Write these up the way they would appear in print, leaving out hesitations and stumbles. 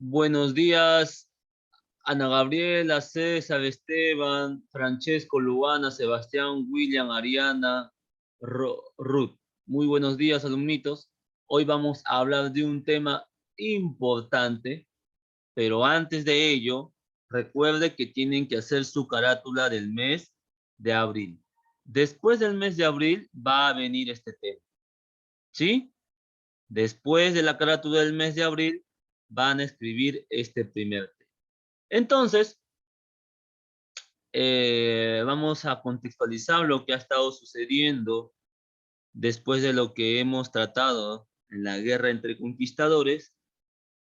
Buenos días, Ana Gabriela, César, Esteban, Francesco, Luana, Sebastián, William, Ariana, Ruth. Muy buenos días, alumnitos. Hoy vamos a hablar de un tema importante, pero antes de ello, recuerde que tienen que hacer su carátula del mes de abril. Después del mes de abril va a venir este tema, ¿sí? Después de la carátula del mes de abril, van a escribir este primer tema. Entonces, vamos a contextualizar lo que ha estado sucediendo después de lo que hemos tratado en la guerra entre conquistadores,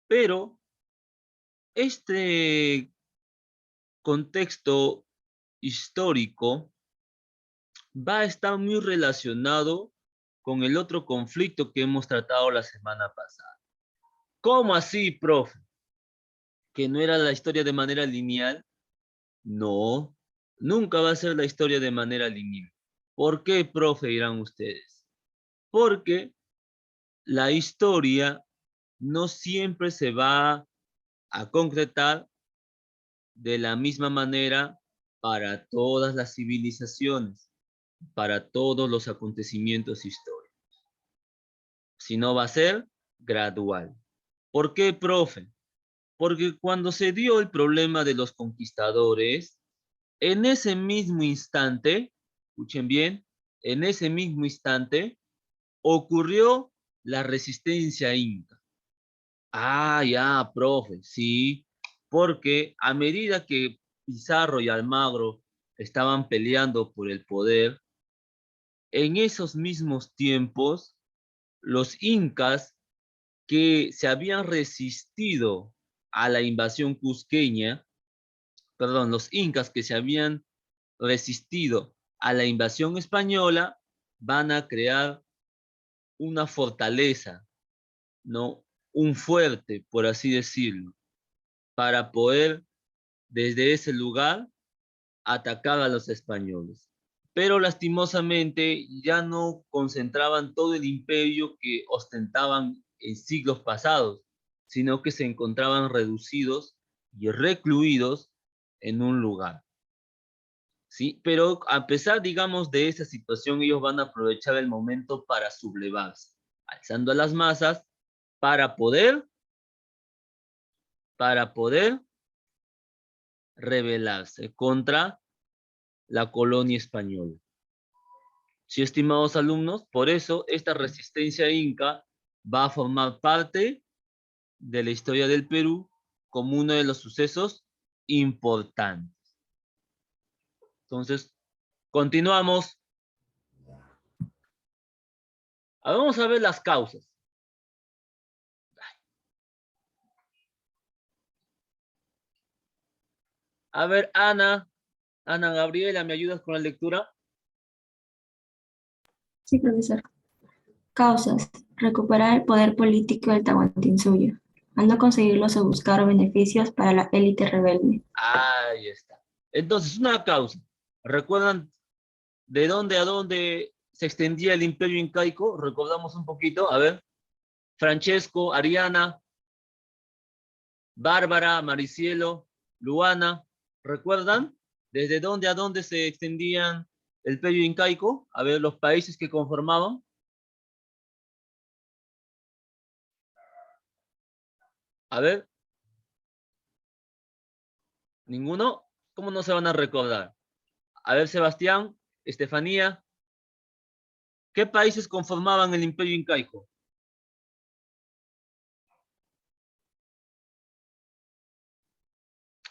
pero este contexto histórico va a estar muy relacionado con el otro conflicto que hemos tratado la semana pasada. ¿Cómo así, profe? ¿Que no era la historia de manera lineal? No, nunca va a ser la historia de manera lineal. ¿Por qué, profe? Dirán ustedes. Porque la historia no siempre se va a concretar de la misma manera para todas las civilizaciones, para todos los acontecimientos históricos, sino va a ser gradual. ¿Por qué, profe? Porque cuando se dio el problema de los conquistadores, en ese mismo instante, escuchen bien, en ese mismo instante ocurrió la resistencia inca. Ah, ya, profe, sí, porque a medida que Pizarro y Almagro estaban peleando por el poder, en esos mismos tiempos, los incas que se habían resistido a la invasión cusqueña, perdón, los incas que se habían resistido a la invasión española, van a crear una fortaleza, ¿no? Un fuerte, por así decirlo, para poder desde ese lugar atacar a los españoles. Pero lastimosamente ya no concentraban todo el imperio que ostentaban en siglos pasados, sino que se encontraban reducidos y recluidos en un lugar. ¿Sí? Pero a pesar, digamos, de esa situación, ellos van a aprovechar el momento para sublevarse, alzando a las masas para poder, para poder rebelarse contra la colonia española. Sí, estimados alumnos, por eso esta resistencia inca va a formar parte de la historia del Perú como uno de los sucesos importantes. Entonces, continuamos. Ahora vamos a ver las causas. A ver, Ana Gabriela, ¿me ayudas con la lectura? Sí, profesor. Causas. Recuperar el poder político del Tahuantinsuyo. Al no conseguirlo se buscaron beneficios para la élite rebelde. Ahí está. Entonces, una causa. ¿Recuerdan de dónde a dónde se extendía el imperio incaico? Recordamos un poquito. A ver, Francesco, Ariana, Bárbara, Maricielo, Luana, ¿recuerdan? ¿Desde dónde a dónde se extendían el imperio incaico? A ver, los países que conformaban. A ver, ninguno. ¿Cómo no se van a recordar? A ver, Sebastián, Estefanía, ¿qué países conformaban el imperio incaico?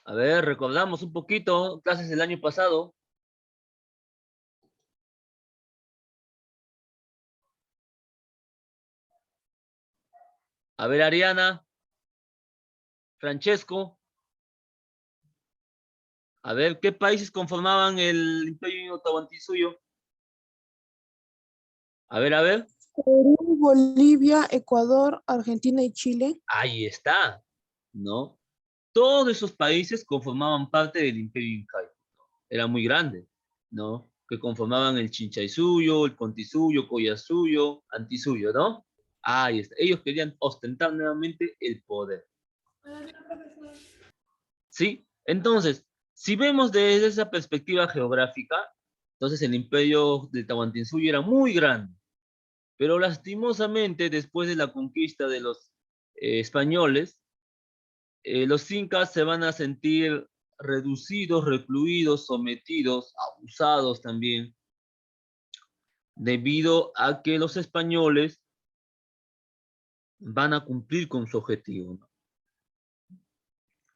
A ver, recordamos un poquito, clases del año pasado. A ver, Ariana, Francesco, a ver, ¿qué países conformaban el imperio tahuantinsuyo? A ver, Perú, Bolivia, Ecuador, Argentina y Chile. ahí está, ¿no? Todos esos países conformaban parte del imperio incaico. Era muy grande, ¿no? Que conformaban el Chinchaysuyo, el Pontisuyo, Collasuyo, Antisuyo, ¿no? Ahí está. Ellos querían ostentar nuevamente el poder. ¿Sí? Entonces, si vemos desde esa perspectiva geográfica, entonces el imperio de Tahuantinsuyo era muy grande, pero lastimosamente después de la conquista de los españoles, los incas se van a sentir reducidos, recluidos, sometidos, abusados también, debido a que los españoles van a cumplir con su objetivo, ¿no?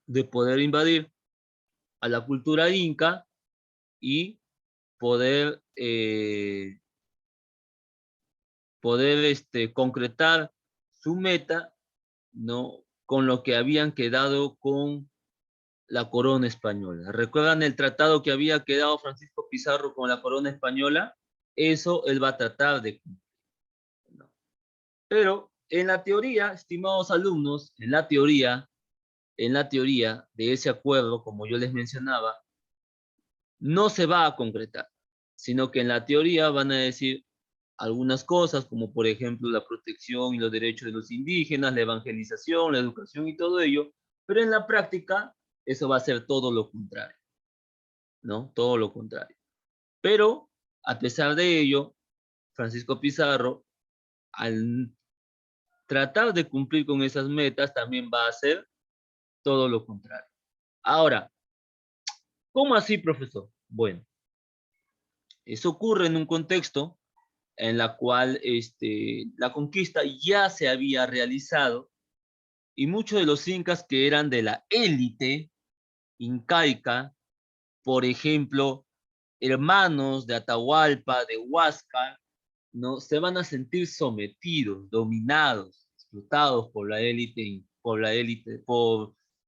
De poder invadir a la cultura inca y poder, concretar su meta, ¿no? Con lo que habían quedado con la corona española. ¿Recuerdan el tratado que había quedado Francisco Pizarro con la corona española? Eso él va a tratar de cumplir, ¿no? Pero en la teoría, estimados alumnos, en la teoría de ese acuerdo, como yo les mencionaba, no se va a concretar, sino que en la teoría van a decir algunas cosas, como por ejemplo la protección y los derechos de los indígenas, la evangelización, la educación y todo ello, pero en la práctica eso va a ser todo lo contrario, ¿no? Todo lo contrario. Pero a pesar de ello, Francisco Pizarro, al tratar de cumplir con esas metas, también va a hacer todo lo contrario. Ahora, ¿cómo así, profesor? Bueno, eso ocurre en un contexto en la cual la conquista ya se había realizado y muchos de los incas que eran de la élite incaica, por ejemplo, hermanos de Atahualpa, de Huáscar, ¿no? Se van a sentir sometidos, dominados, explotados por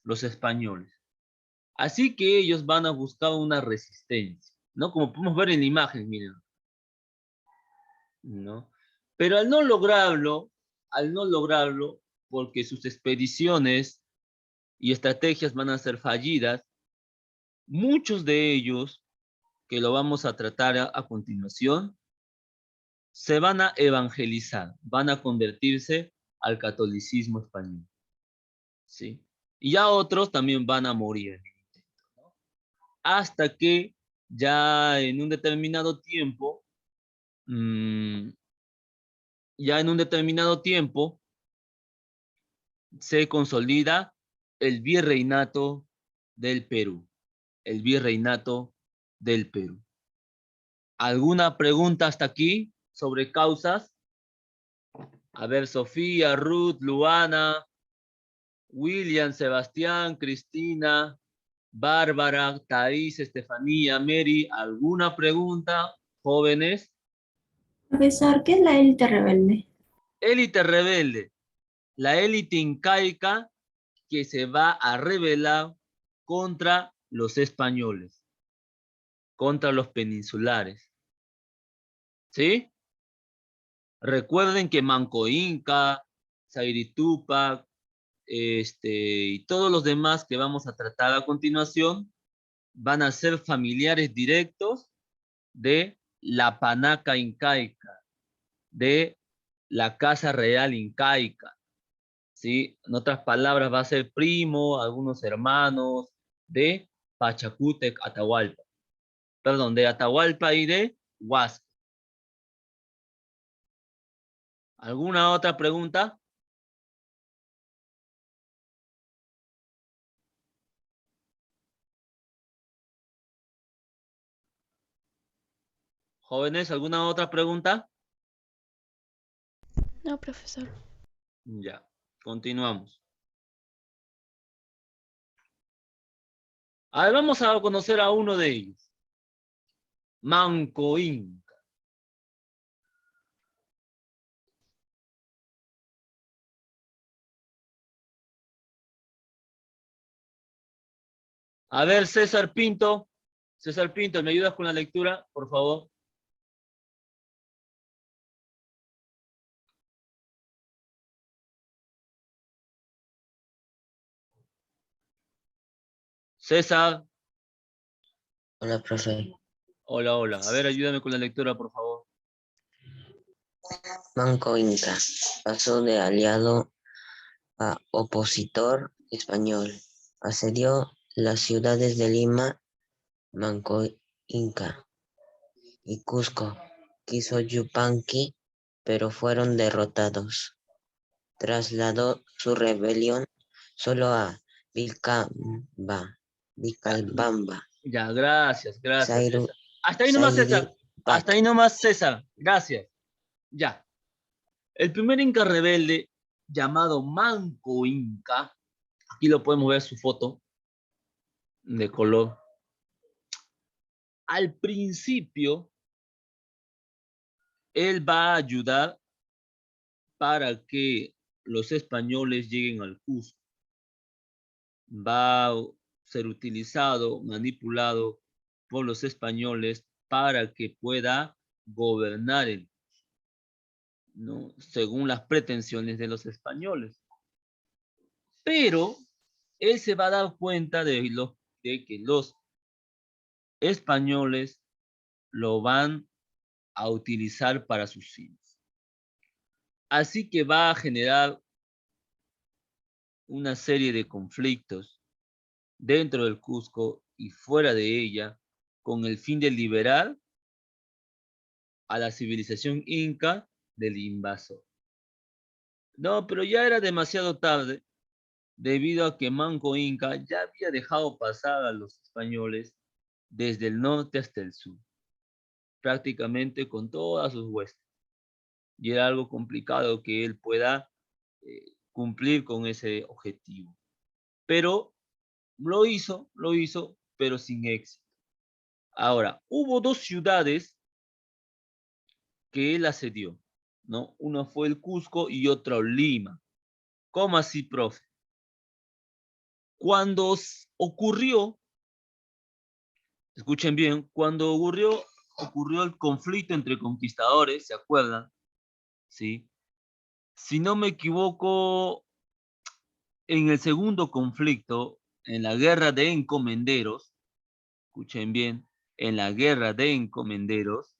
los españoles. Así que ellos van a buscar una resistencia, ¿no? Como podemos ver en la imagen, miren, ¿no? Pero al no lograrlo, porque sus expediciones y estrategias van a ser fallidas, muchos de ellos, que lo vamos a tratar a continuación, se van a evangelizar, van a convertirse al catolicismo español, ¿sí? Y ya otros también van a morir, ¿no? Hasta que ya en un determinado tiempo, ya en un determinado tiempo, se consolida el virreinato del Perú, el virreinato del Perú. ¿Alguna pregunta hasta aquí sobre causas? A ver, Sofía, Ruth, Luana, William, Sebastián, Cristina, Bárbara, Thais, Estefanía, Mary, ¿alguna pregunta, jóvenes? Profesor, ¿qué es la élite rebelde? Élite rebelde, la élite incaica que se va a rebelar contra los españoles, contra los peninsulares. ¿Sí? Recuerden que Manco Inca, Zairi Tupac, y todos los demás que vamos a tratar a continuación van a ser familiares directos de la panaca incaica, de la casa real incaica, ¿sí? En otras palabras, va a ser primo, algunos hermanos de Pachacútec, Atahualpa. Perdón, de Atahualpa y de Huasca. ¿Alguna otra pregunta? Jóvenes, ¿alguna otra pregunta? No, profesor. Ya, continuamos. A ver, vamos a conocer a uno de ellos. Manco Inca. A ver, César Pinto. César Pinto, ¿me ayudas con la lectura, por favor? César. Hola, profe. Hola, hola. A ver, ayúdame con la lectura, por favor. Manco Inca pasó de aliado a opositor español asedió las ciudades de Lima, Manco Inca y Cusco. Quiso Yupanqui, pero fueron derrotados. Trasladó su rebelión solo a Vilcabamba, Ya, gracias, gracias, Zairu, César. Hasta ahí nomás, César. Hasta ahí nomás, César. Gracias. Ya. El primer Inca rebelde, llamado Manco Inca, aquí lo podemos ver su foto de color. Al principio, él va a ayudar para que los españoles lleguen al Cusco. Va a ser utilizado, manipulado por los españoles para que pueda gobernar el Cusco, ¿no? Según las pretensiones de los españoles. Pero él se va a dar cuenta de que los españoles lo van a utilizar para sus fines. Así que va a generar una serie de conflictos dentro del Cusco y fuera de ella, con el fin de liberar a la civilización inca del invasor. No, pero ya era demasiado tarde, debido a que Manco Inca ya había dejado pasar a los españoles desde el norte hasta el sur, prácticamente con todas sus huestes. Y era algo complicado que él pueda cumplir con ese objetivo. Pero lo hizo, pero sin éxito. Ahora, hubo dos ciudades que él asedió, ¿no? Uno fue el Cusco y otro Lima. ¿Cómo así, profe? Cuando ocurrió, escuchen bien, cuando ocurrió el conflicto entre conquistadores, ¿se acuerdan? ¿Sí? Si no me equivoco, en el segundo conflicto, en la guerra de encomenderos, escuchen bien, en la guerra de encomenderos,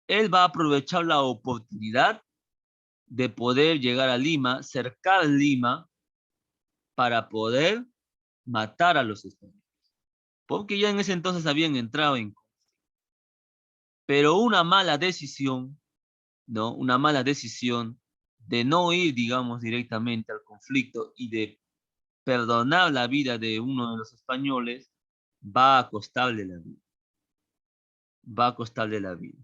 él va a aprovechar la oportunidad de poder llegar a Lima, cercar Lima, para poder matar a los españoles. Porque ya en ese entonces habían entrado en... Pero una mala decisión, ¿no? Una mala decisión de no ir, digamos, directamente al conflicto y de perdonar la vida de uno de los españoles, va a costarle la vida. Va a costarle la vida.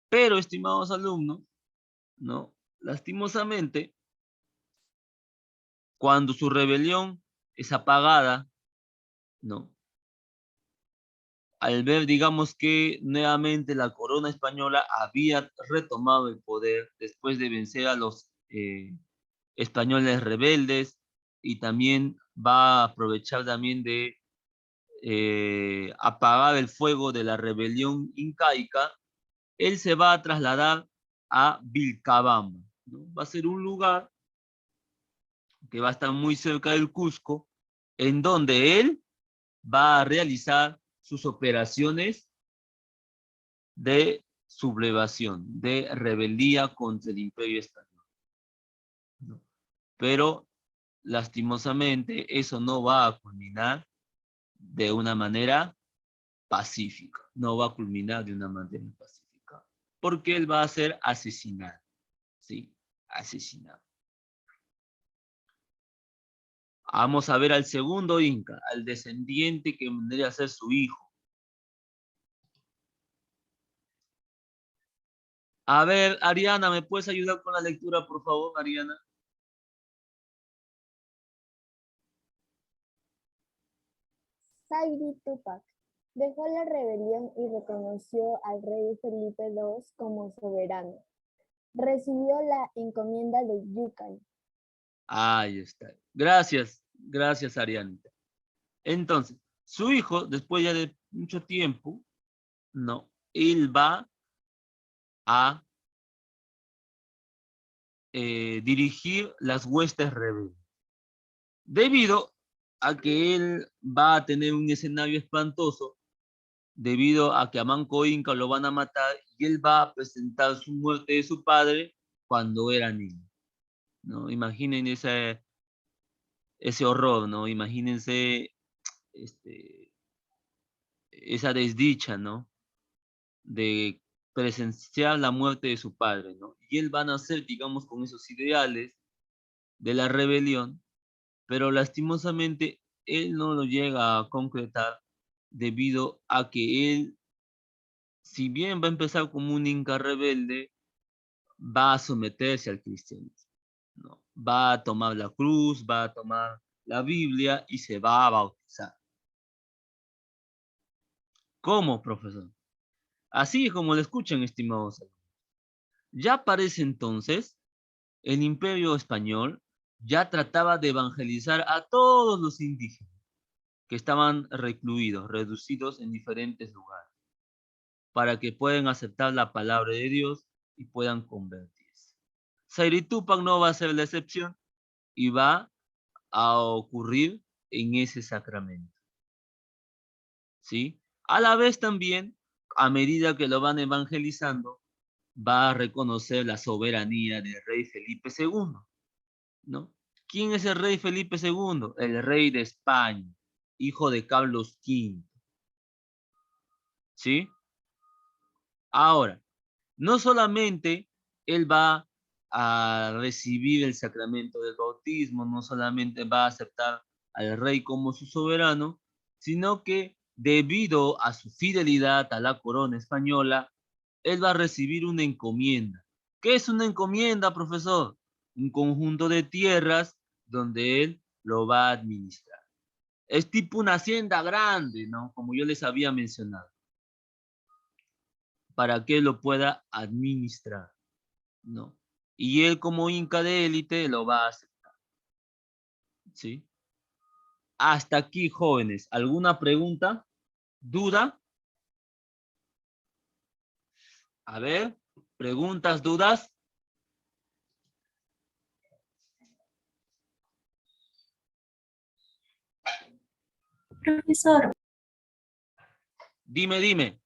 Pero, estimados alumnos, ¿no? Lastimosamente, cuando su rebelión es apagada, ¿no? Al ver, digamos, que nuevamente la corona española había retomado el poder después de vencer a los españoles rebeldes, y también va a aprovechar también de apagar el fuego de la rebelión incaica, él se va a trasladar a Vilcabamba, ¿no? Va a ser un lugar que va a estar muy cerca del Cusco, en donde él va a realizar sus operaciones de sublevación, de rebeldía contra el Imperio Español, ¿no? Pero lastimosamente eso no va a culminar de una manera pacífica, no va a culminar de una manera pacífica, porque él va a ser asesinado, ¿sí? Asesinado. Vamos a ver al segundo Inca, al descendiente que vendría a ser su hijo. A ver, Ariana, ¿me puedes ayudar con la lectura, por favor, Ariana? Zaidi Tupac dejó la rebelión y reconoció al rey Felipe II como soberano. Recibió la encomienda de Yucay. Ahí está. Gracias, gracias, Ariana. Entonces, su hijo, después ya de mucho tiempo, no, él va a dirigir las huestes rebeldes. Debido a que él va a tener un escenario espantoso, debido a que a Manco Inca lo van a matar y él va a presentar su muerte de su padre cuando era niño, ¿no? Imaginen ese horror, ¿no? Imagínense esa desdicha, ¿no? De presenciar la muerte de su padre, ¿no? Y él va a nacer, digamos, con esos ideales de la rebelión, pero lastimosamente él no lo llega a concretar debido a que él, si bien va a empezar como un inca rebelde, va a someterse al cristianismo, ¿no? Va a tomar la cruz, va a tomar la Biblia y se va a bautizar. ¿Cómo, profesor? Así como lo escuchan, estimados alumnos. Ya para ese entonces, el Imperio Español ya trataba de evangelizar a todos los indígenas que estaban recluidos, reducidos en diferentes lugares, para que puedan aceptar la palabra de Dios y puedan convertirse. Sayri Tupac no va a ser la excepción y va a ocurrir en ese sacramento. ¿Sí? A la vez también, a medida que lo van evangelizando, va a reconocer la soberanía del rey Felipe II, ¿no? ¿Quién es el rey Felipe II? El rey de España, hijo de Carlos V. ¿Sí? Ahora, no solamente él va a recibir el sacramento del bautismo, no solamente va a aceptar al rey como su soberano, sino que debido a su fidelidad a la corona española, él va a recibir una encomienda. ¿Qué es una encomienda, profesor? Un conjunto de tierras donde él lo va a administrar. Es tipo una hacienda grande, ¿no? Como yo les había mencionado, para que él lo pueda administrar, ¿no? Y él como inca de élite lo va a aceptar, ¿sí? Hasta aquí, jóvenes. ¿Alguna pregunta? ¿Duda? A ver, preguntas, dudas. Profesor, Dime.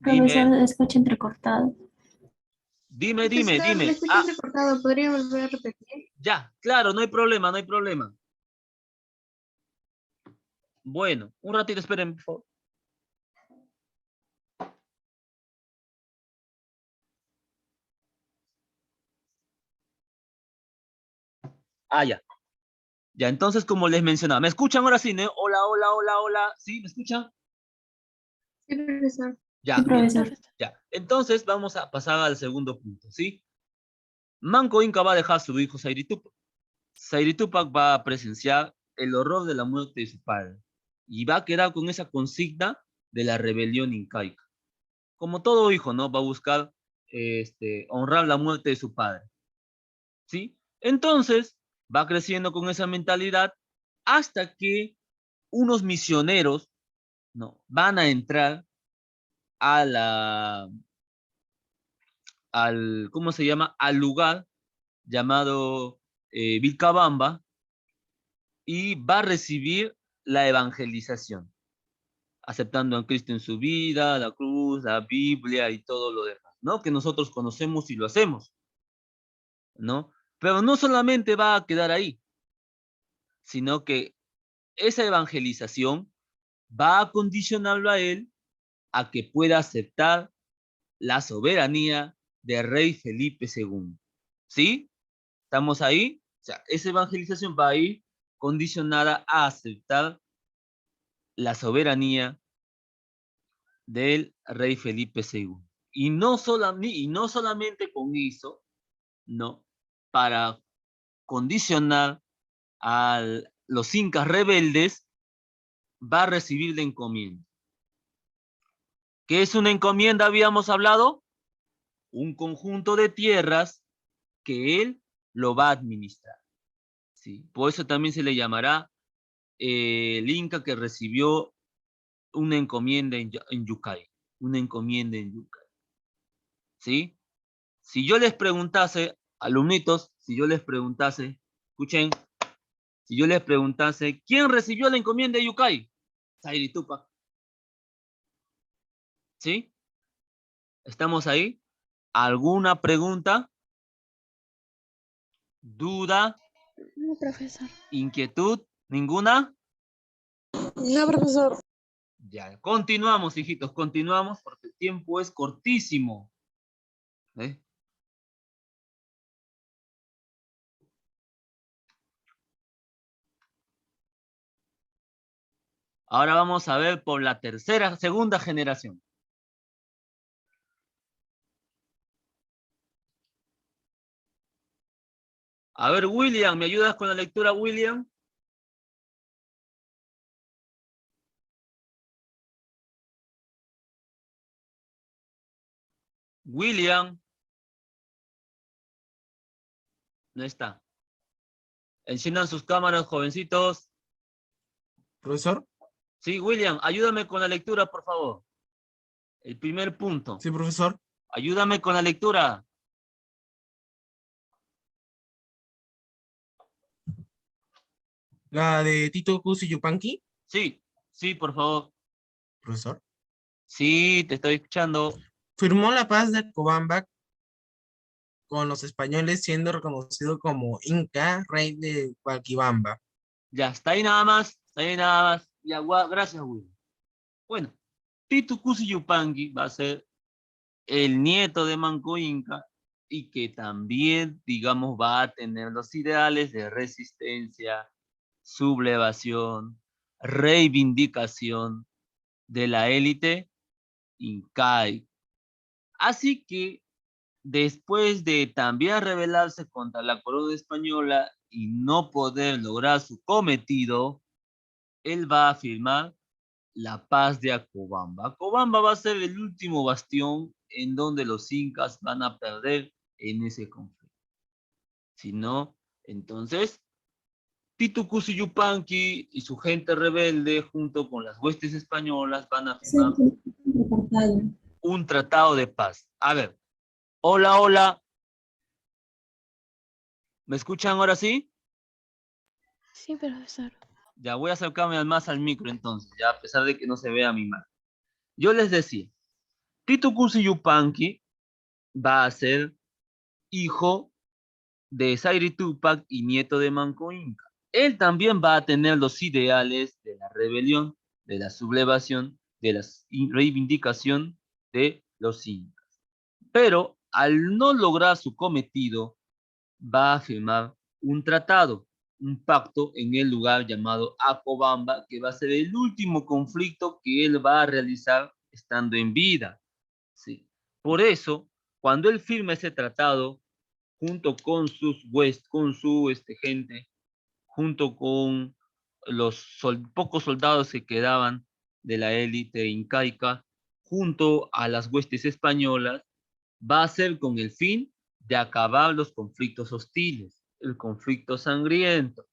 profesor, Dime, escucha entrecortado. dime. Profesor, le escucho entrecortado, ¿podría volver a repetir? Ya, claro, no hay problema. Bueno, un ratito, esperen, por favor. Ya. Ya, entonces, como les mencionaba, ¿me escuchan ahora sí, no? Hola. ¿Sí? ¿Me escuchan? Sí, profesor. Ya, Sí, bien. profesor. Ya. Entonces, vamos a pasar al segundo punto, ¿sí? Manco Inca va a dejar a su hijo Sayri Tupac. Sayri Tupac va a presenciar el horror de la muerte de su padre y va a quedar con esa consigna de la rebelión incaica. Como todo hijo, ¿no? Va a buscar honrar la muerte de su padre, ¿sí? Entonces, va creciendo con esa mentalidad hasta que unos misioneros, ¿no? Van a entrar a ¿cómo se llama? Al lugar llamado Vilcabamba y va a recibir la evangelización, aceptando a Cristo en su vida, la cruz, la Biblia y todo lo demás, ¿no? Que nosotros conocemos y lo hacemos, ¿no? Pero no solamente va a quedar ahí, sino que esa evangelización va a condicionarlo a él a que pueda aceptar la soberanía del rey Felipe II. ¿Sí? ¿Estamos ahí? O sea, esa evangelización va a ir condicionada a aceptar la soberanía del rey Felipe II. Y no solamente con eso, no, para condicionar a los incas rebeldes, va a recibir la encomienda. ¿Qué es una encomienda? Habíamos hablado. Un conjunto de tierras que él lo va a administrar. ¿Sí? Por eso también se le llamará el Inca que recibió una encomienda en Yucay. Una encomienda en Yucay. ¿Sí? Si yo les preguntase, alumnitos, si yo les preguntase, escuchen, Si yo les preguntase, ¿quién recibió la encomienda de Yucay? Zaire Tupac. ¿Sí? ¿Estamos ahí? ¿Alguna pregunta? ¿Duda? No, profesor. ¿Inquietud? ¿Ninguna? No, profesor. Ya, continuamos, hijitos, continuamos porque el tiempo es cortísimo. ¿Eh? Ahora vamos a ver por la segunda generación. A ver, William, ¿me ayudas con la lectura, William? William. No está. Enciendan sus cámaras, jovencitos. ¿Profesor? Sí, William, ayúdame con la lectura, por favor. El primer punto. Sí, profesor. Ayúdame con la lectura. La de Tito Cusi Yupanqui, Sí, sí, por favor. profesor. Sí, te estoy escuchando. Firmó la paz de Cobamba con los españoles, siendo reconocido como Inca, rey de Huaquibamba. Ya, está ahí nada más. Está ahí nada más. Ya, gracias, William. Bueno, Titu Cusi Yupanqui va a ser el nieto de Manco Inca y que también, digamos, va a tener los ideales de resistencia, sublevación, reivindicación de la élite incaica. Así que después de también rebelarse contra la corona española y no poder lograr su cometido, él va a firmar la paz de Acobamba. Acobamba va a ser el último bastión en donde los incas van a perder en ese conflicto. Si no, entonces Titu Cusi Yupanqui y su gente rebelde, junto con las huestes españolas, van a firmar un tratado de paz. A ver, hola, hola. ¿Me escuchan ahora sí? Sí, profesor. Ya voy a acercarme más al micro entonces, ya a pesar de que no se vea mi mano. Yo les decía, Titu Cusi Yupanqui va a ser hijo de Zaire Tupac y nieto de Manco Inca. Él también va a tener los ideales de la rebelión, de la sublevación, de la reivindicación de los incas. Pero al no lograr su cometido, va a firmar un tratado, un pacto en el lugar llamado Acobamba, que va a ser el último conflicto que él va a realizar estando en vida. Sí. Por eso, cuando él firma ese tratado, junto con con su gente, junto con los pocos soldados que quedaban de la élite incaica, junto a las huestes españolas, va a ser con el fin de acabar los conflictos hostiles, el conflicto sangriento,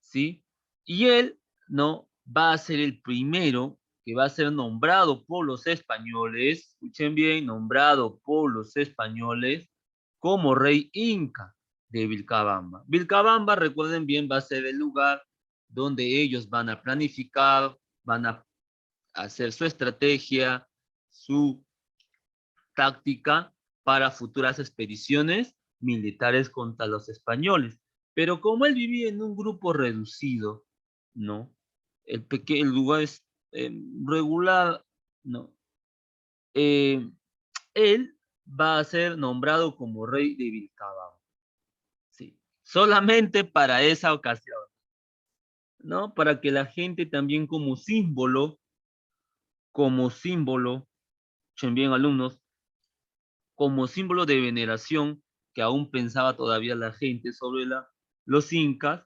¿sí? Y él, ¿no? Va a ser el primero que va a ser nombrado por los españoles, escuchen bien, nombrado por los españoles como rey inca de Vilcabamba. Vilcabamba, recuerden bien, va a ser el lugar donde ellos van a planificar, van a hacer su estrategia, su táctica para futuras expediciones militares contra los españoles. Pero como él vivía en un grupo reducido, ¿no? El lugar es regular, ¿no? Él va a ser nombrado como rey de Vilcabamba. Sí. Solamente para esa ocasión, ¿no? Para que la gente también como símbolo, escuchen bien alumnos, como símbolo de veneración que aún pensaba todavía la gente sobre los incas,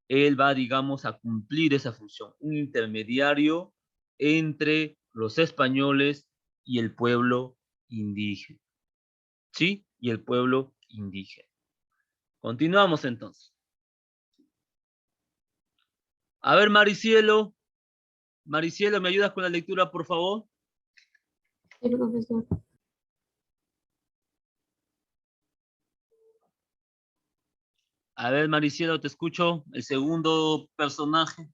él va, digamos, a cumplir esa función, un intermediario entre los españoles y el pueblo indígena. ¿Sí? Y el pueblo indígena. Continuamos entonces. A ver, Maricielo. Maricielo, ¿me ayudas con la lectura, por favor? Sí, profesor. A ver, Maricielo, te escucho. El segundo personaje.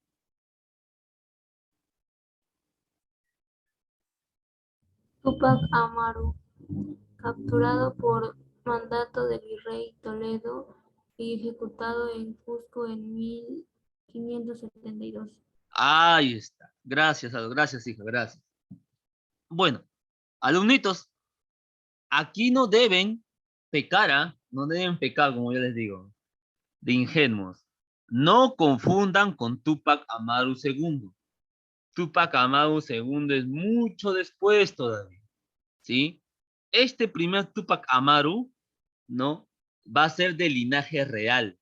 Túpac Amaru, capturado por mandato del virrey Toledo y ejecutado en Cusco en 1572. Ahí está. Gracias, gracias, hija, gracias. Bueno, alumnitos, aquí no deben pecar, ¿ah? No deben pecar, como yo les digo, de ingenuos. No confundan con Túpac Amaru II. Túpac Amaru II es mucho después todavía, ¿sí? Este primer Túpac Amaru, ¿no? Va a ser de linaje real,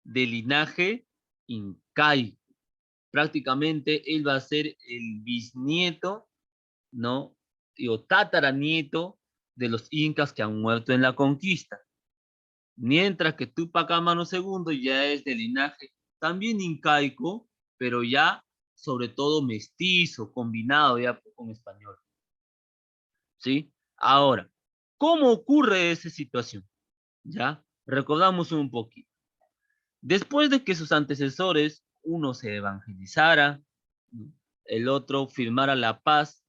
de linaje incaico. Prácticamente él va a ser el bisnieto, ¿no? O tataranieto de los incas que han muerto en la conquista. Mientras que Túpac Amaru II ya es de linaje también incaico, pero ya sobre todo mestizo, combinado ya con español. ¿Sí? Ahora, ¿cómo ocurre esa situación? ¿Ya? Recordamos un poquito. Después de que sus antecesores, uno se evangelizara, ¿no? El otro firmara la paz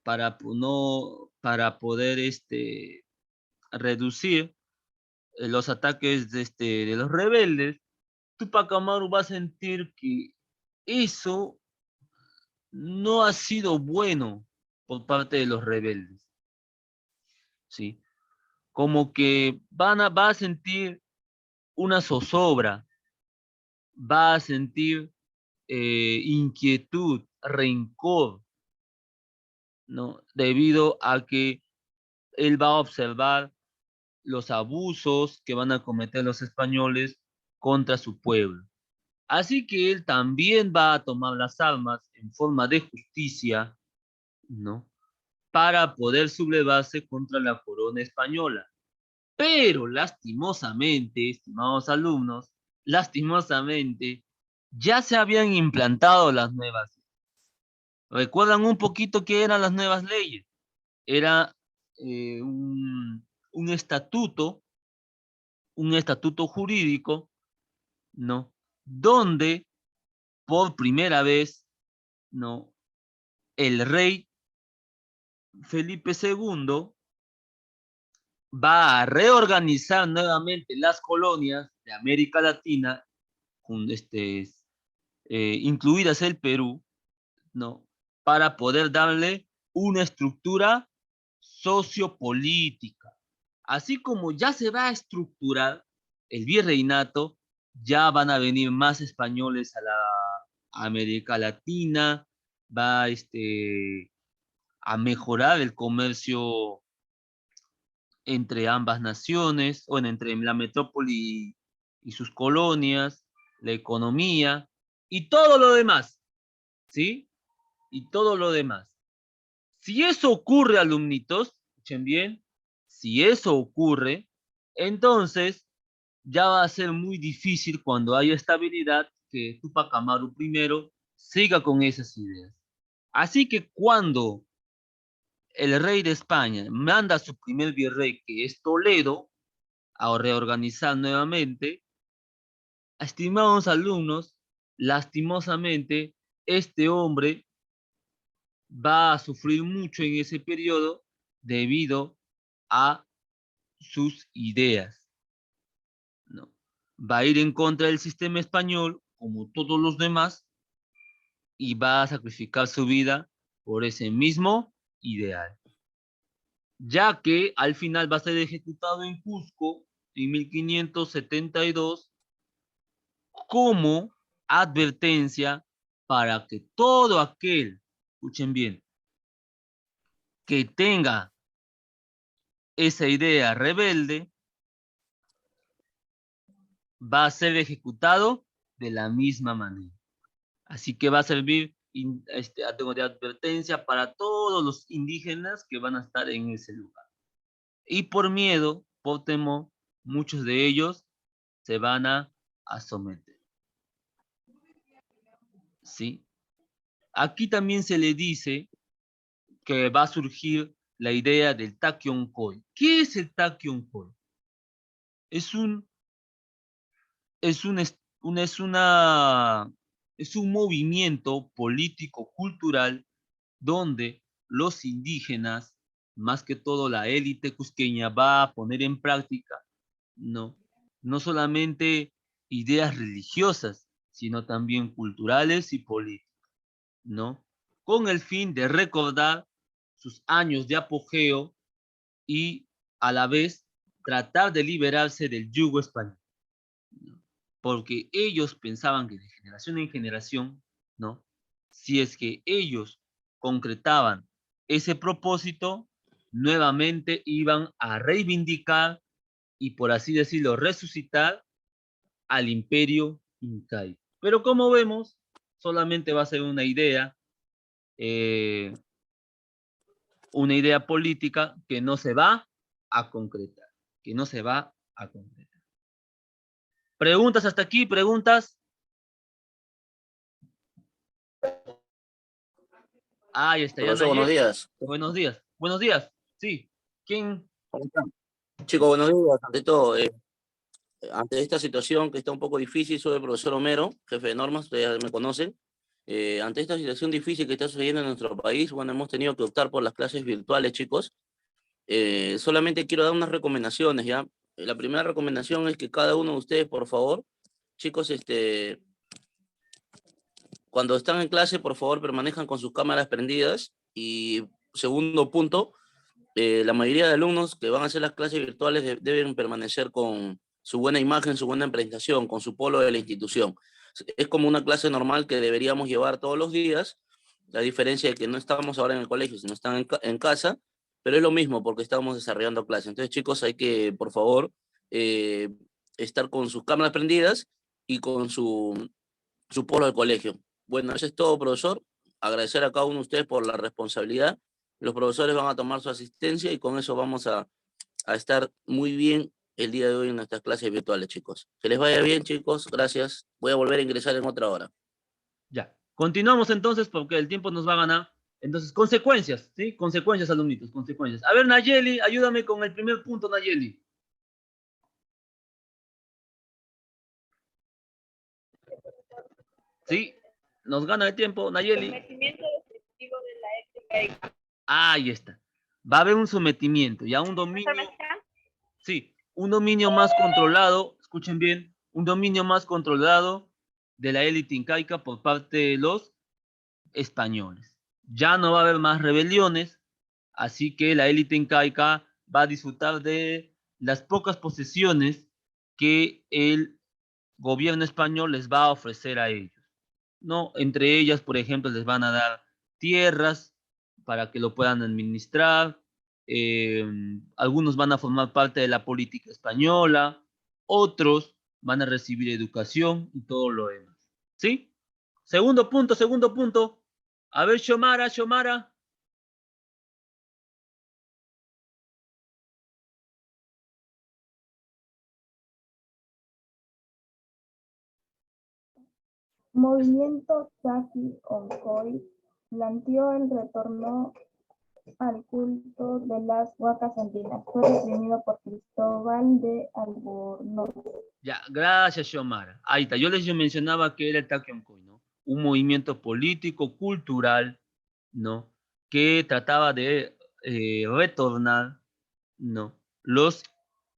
para, no, para poder reducir los ataques de los rebeldes, Túpac Amaru va a sentir que eso no ha sido bueno por parte de los rebeldes, ¿sí? Como que va a sentir una zozobra, va a sentir inquietud, rencor, ¿no? Debido a que él va a observar los abusos que van a cometer los españoles contra su pueblo. Así que él también va a tomar las armas en forma de justicia, ¿no? Para poder sublevarse contra la corona española. Pero lastimosamente, estimados alumnos, lastimosamente, ya se habían implantado las nuevas leyes. ¿Recuerdan un poquito qué eran las nuevas leyes? Era un estatuto jurídico, ¿no? Donde por primera vez, ¿no? El rey Felipe II va a reorganizar nuevamente las colonias de América Latina, incluidas el Perú, ¿no? Para poder darle una estructura sociopolítica. Así como ya se va a estructurar el virreinato, ya van a venir más españoles a la América Latina, va a mejorar el comercio entre ambas naciones, o entre la metrópoli y sus colonias, la economía y todo lo demás, ¿sí? Y todo lo demás. Si eso ocurre, alumnitos, escuchen bien, si eso ocurre, entonces ya va a ser muy difícil cuando haya estabilidad que Túpac Amaru I siga con esas ideas. Así que cuando el rey de España manda a su primer virrey, que es Toledo, a reorganizar nuevamente, estimados alumnos, lastimosamente, este hombre va a sufrir mucho en ese periodo debido a sus ideas, ¿no? Va a ir en contra del sistema español, como todos los demás, y va a sacrificar su vida por ese mismo ideal, ya que al final va a ser ejecutado en Cusco en 1572 como advertencia para que todo aquel, escuchen bien, que tenga esa idea rebelde, va a ser ejecutado de la misma manera. Así que va a servir de advertencia para todos los indígenas que van a estar en ese lugar. Y por miedo, por temor, muchos de ellos se van a someter. ¿Sí? Aquí también se le dice que va a surgir la idea del Takion Koi. ¿Qué es el Takion Koi? Es un es un movimiento político-cultural donde los indígenas, más que todo la élite cusqueña, va a poner en práctica, no solamente ideas religiosas, sino también culturales y políticas, ¿no? Con el fin de recordar sus años de apogeo y a la vez tratar de liberarse del yugo español, ¿no? Porque ellos pensaban que de generación en generación, ¿no? Si es que ellos concretaban ese propósito, nuevamente iban a reivindicar y, por así decirlo, resucitar al imperio incaico. Pero como vemos, solamente va a ser eh, una idea política que no se va a concretar, que no se va a concretar. ¿Preguntas hasta aquí? ¿Preguntas? Ahí está, ya Profesor, buenos Nayeli. días. Buenos días. Buenos días. Sí. ¿Quién? ¿Cómo están? Chicos, buenos días. Ante todo, ante esta situación que está un poco difícil, soy el profesor Homero, jefe de normas, ustedes ya me conocen. Ante esta situación difícil que está sucediendo en nuestro país, bueno, hemos tenido que optar por las clases virtuales, chicos. Solamente quiero dar unas recomendaciones, ¿ya? La primera recomendación es que cada uno de ustedes, por favor, chicos, cuando están en clase, por favor, permanezcan con sus cámaras prendidas. Y segundo punto, la mayoría de alumnos que van a hacer las clases virtuales deben permanecer con su buena imagen, su buena presentación, con su polo de la institución. Es como una clase normal que deberíamos llevar todos los días, la diferencia de que no estamos ahora en el colegio, sino están en casa, pero es lo mismo porque estamos desarrollando clases. Entonces, chicos, hay que, por favor, eh, estar con sus cámaras prendidas y con su polo del colegio. Bueno, eso es todo, profesor. Agradecer a cada uno de ustedes por la responsabilidad. Los profesores van a tomar su asistencia y con eso vamos a estar muy bien el día de hoy en nuestras clases virtuales, chicos. Que les vaya bien, chicos. Gracias. Voy a volver a ingresar en otra hora. Ya. Continuamos entonces porque el tiempo nos va a ganar. Entonces, consecuencias, ¿sí? Consecuencias, alumnitos, consecuencias. A ver, Nayeli, ayúdame con el primer punto, Nayeli. ¿Sí? Nos gana el tiempo, Nayeli. Sometimiento definitivo de la ética. Ahí está. Va a haber un sometimiento, ya un dominio. Sí, un dominio más controlado, escuchen bien, un dominio más controlado de la élite incaica por parte de los españoles. Ya no va a haber más rebeliones, así que la élite incaica va a disfrutar de las pocas posesiones que el gobierno español les va a ofrecer a ellos, ¿no? Entre ellas, por ejemplo, les van a dar tierras para que lo puedan administrar, algunos van a formar parte de la política española, otros van a recibir educación y todo lo demás. ¿Sí? Segundo punto, segundo punto. A ver, Xiomara, Xiomara. Movimiento Chaki-Oncoi planteó el retorno al culto de las huacas andinas. Fue reprimido por Cristóbal de Albornoz. Ya, gracias, Xiomara. Ahí está. Yo les mencionaba que era el Taquioncoy, ¿no? Un movimiento político, cultural, ¿no? Que trataba de retornar, ¿no? O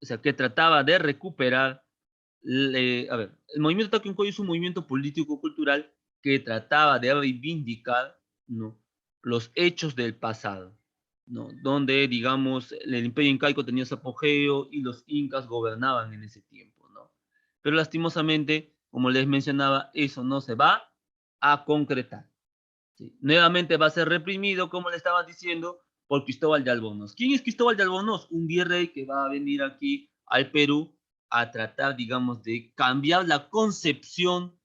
sea, que trataba de recuperar, a ver, el movimiento Taquioncoy es un movimiento político, cultural que trataba de reivindicar, ¿no? Los hechos del pasado, ¿no? Donde, digamos, el imperio incaico tenía su apogeo y los incas gobernaban en ese tiempo, ¿no? Pero lastimosamente, como les mencionaba, eso no se va a concretar, ¿sí? Nuevamente va a ser reprimido, como le estaba diciendo, por Cristóbal de Albornoz. ¿Quién es Cristóbal de Albornoz? Un virrey que va a venir aquí al Perú a tratar, digamos, de cambiar la concepción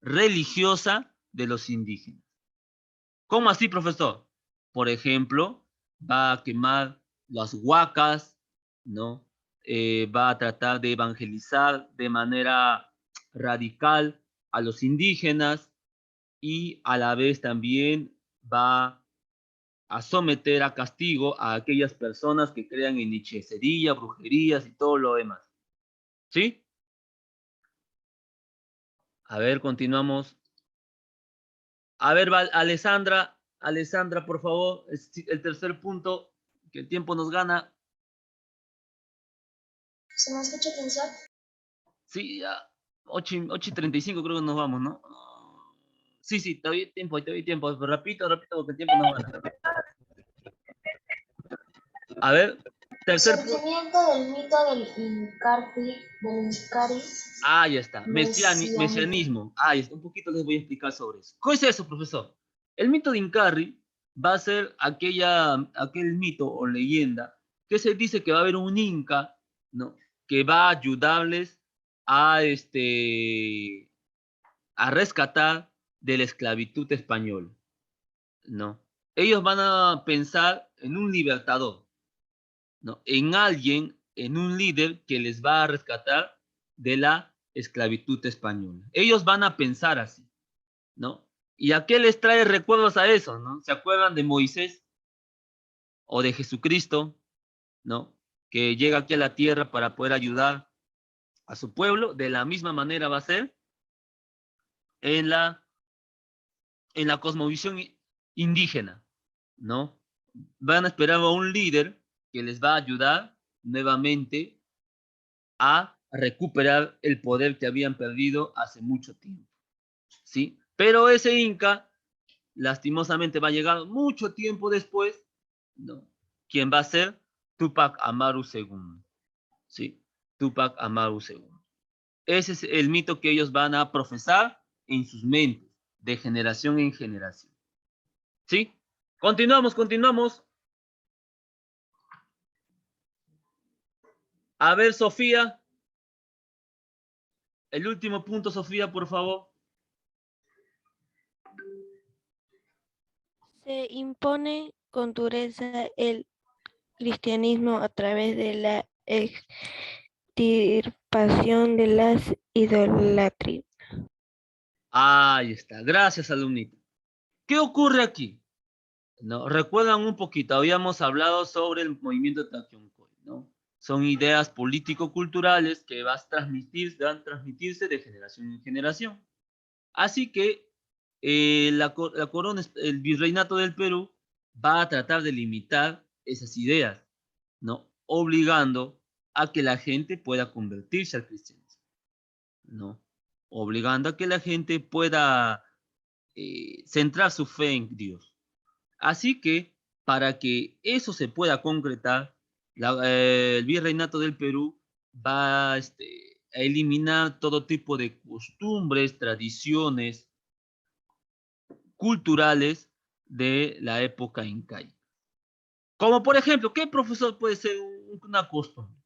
religiosa de los indígenas. ¿Cómo así, profesor? Por ejemplo, va a quemar las huacas, ¿no? Va a tratar de evangelizar de manera radical a los indígenas y a la vez también va a someter a castigo a aquellas personas que crean en hechicería, brujerías y todo lo demás. ¿Sí? A ver, continuamos. A ver, Alessandra, por favor, el tercer punto, que el tiempo nos gana. ¿Se me escucha pensar? Sí, ya, 8:35 creo que nos vamos, ¿no? Sí, todavía hay tiempo. Pero repito, porque el tiempo nos gana. A ver, tercer punto. Surgimiento del mito del Incari, Ahí está, mesianismo. mesianismo. Ahí está, un poquito les voy a explicar sobre eso. ¿Qué es eso, profesor? El mito de Incarri va a ser aquel mito o leyenda que se dice que va a haber un inca, ¿no? Que va a ayudarles a, a rescatar de la esclavitud española, ¿no? Ellos van a pensar en un libertador, ¿no? En alguien, en un líder que les va a rescatar de la esclavitud española. Ellos van a pensar así, ¿no? ¿Y a qué les trae recuerdos a eso, no? ¿Se acuerdan de Moisés o de Jesucristo, ¿no? Que llega aquí a la tierra para poder ayudar a su pueblo. De la misma manera va a ser en la cosmovisión indígena, ¿no? Van a esperar a un líder que les va a ayudar nuevamente a recuperar el poder que habían perdido hace mucho tiempo, ¿sí? Pero ese Inca, lastimosamente, va a llegar mucho tiempo después, ¿no? ¿Quién va a ser? Tupac Amaru II, ¿sí? Tupac Amaru II. Ese es el mito que ellos van a profesar en sus mentes, de generación en generación, ¿sí? Continuamos. A ver, Sofía. El último punto, Sofía, por favor. Se impone con dureza el cristianismo a través de la extirpación de las idolatrías. Ahí está. Gracias, alumnito. ¿Qué ocurre aquí? ¿No? Recuerdan un poquito, habíamos hablado sobre el movimiento Taquioncoy, ¿no? Son ideas político-culturales que van a transmitirse de generación en generación. Así que la corona, el virreinato del Perú va a tratar de limitar esas ideas, ¿no? Obligando a que la gente pueda convertirse al cristianismo, ¿no? Obligando a que la gente pueda centrar su fe en Dios. Así que para que eso se pueda concretar, el virreinato del Perú va a eliminar todo tipo de costumbres, tradiciones culturales de la época incaica. Como por ejemplo, ¿qué profesor puede ser una costumbre?